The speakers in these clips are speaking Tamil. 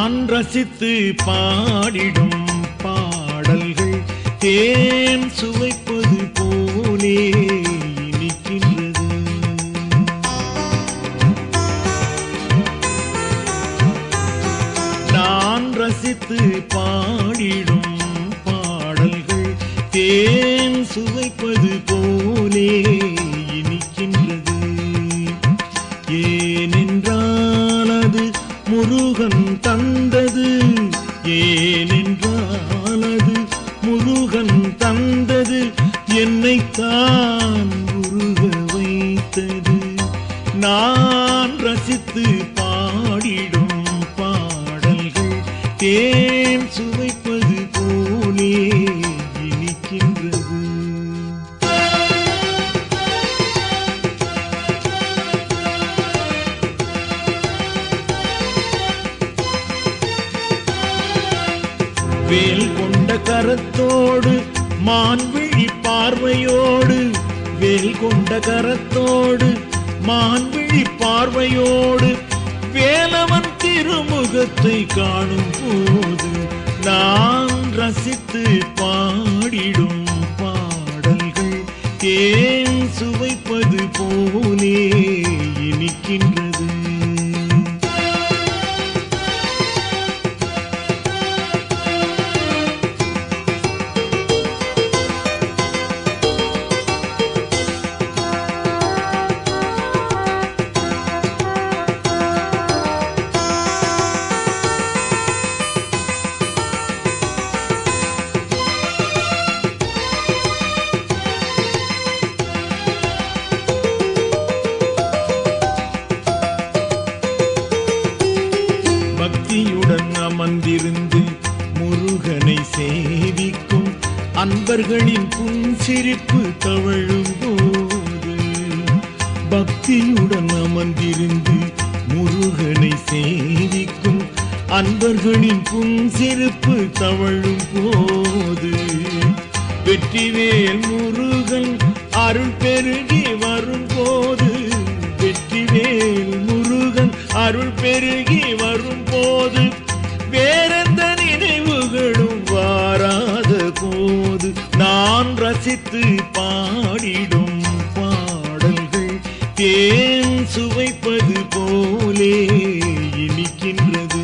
நான் ரசித்து பாடிடும் பாடல்கள் தேன் சுவைப்பது போலே இனிக்கின்றது. நான் ரசித்து பாடிடும் பாடல்கள் தேன் சுவைப்பது போலே இனிக்கின்றது. ஏனென்றால் அது முருகன் தந்தது, ஏனென்றால் அது முருகன் தந்தது, என்னைத்தான் உருக வைத்தது. நான் ரசித்து பாடிடும் பாடல்கள் தேன் சுவைப்பது போலே இனிக்கின்றது. வேல் கொண்ட கரத்தோடு மான்விழி பார்வையோடு, வேல் கொண்ட கரத்தோடு மான்விழி பார்வையோடு வேலவன் திருமுகத்தை காணும் போது நான் ரசித்து பாடிடும் பாடல்கள் தேன் சுவைப்பது போலே இனிக்கின்றது. பக்தியுடன் அமர்ந்திருந்து முருகனை சேவிக்கும் அன்பர்களின் புன்சிரிப்பு தவழும் போது, பக்தியுடன் அமர்ந்திருந்து முருகனை சேவிக்கும் அன்பர்களின் புன்சிரிப்பு தவழும் போது, வெற்றிவேல் முருகன் அருள் பெருகி வரும்போது, வெற்றிவேல் முருகன் அருள் பெருகி வரும்போது வேறெந்த நினைவுகளும் வாராத போது நான் ரசித்து பாடிடும் பாடல்கள் தேன் சுவைப்பது போலே இனிக்கின்றது.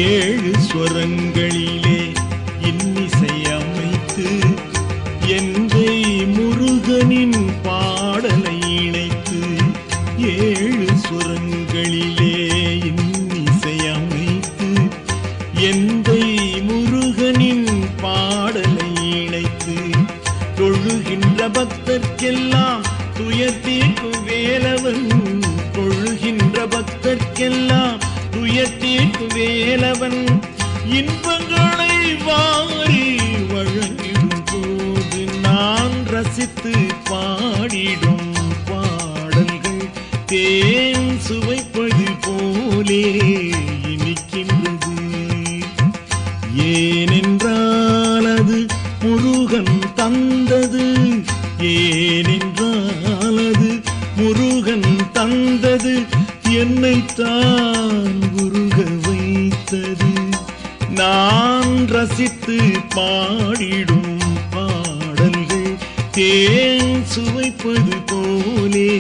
ஏழு ஸ்வரங்களிலே இன்னிசை அமைத்து எந்தை முருகனின் பாடலை இணைத்து, ஏழு ஸ்வரங்களிலே இன்னிசை அமைத்து எந்தை முருகனின் பாடலை இணைத்து தொழுகின்ற பக்தர்க்கெல்லாம் துயர் தீர்க்கும் வேலவன், தொழுகின்ற பக்தர்க்கெல்லாம் துயர் தீர்க்கும் வேலவன் இன்பங்களை வாரி வழங்கிடும் போது நான் ரசித்து பாடிடும் பாடல்கள் தேன் சுவைப்பது போலே இனிக்கின்றது. ஏனென்றால் அது முருகன் தந்தது, ஏனென்றால் அது முருகன் தந்தது, என்னைத்தான் உருக வைத்தது. நான் ரசித்து பாடிடும் பாடல்கள் தேன் சுவைப்பது போலே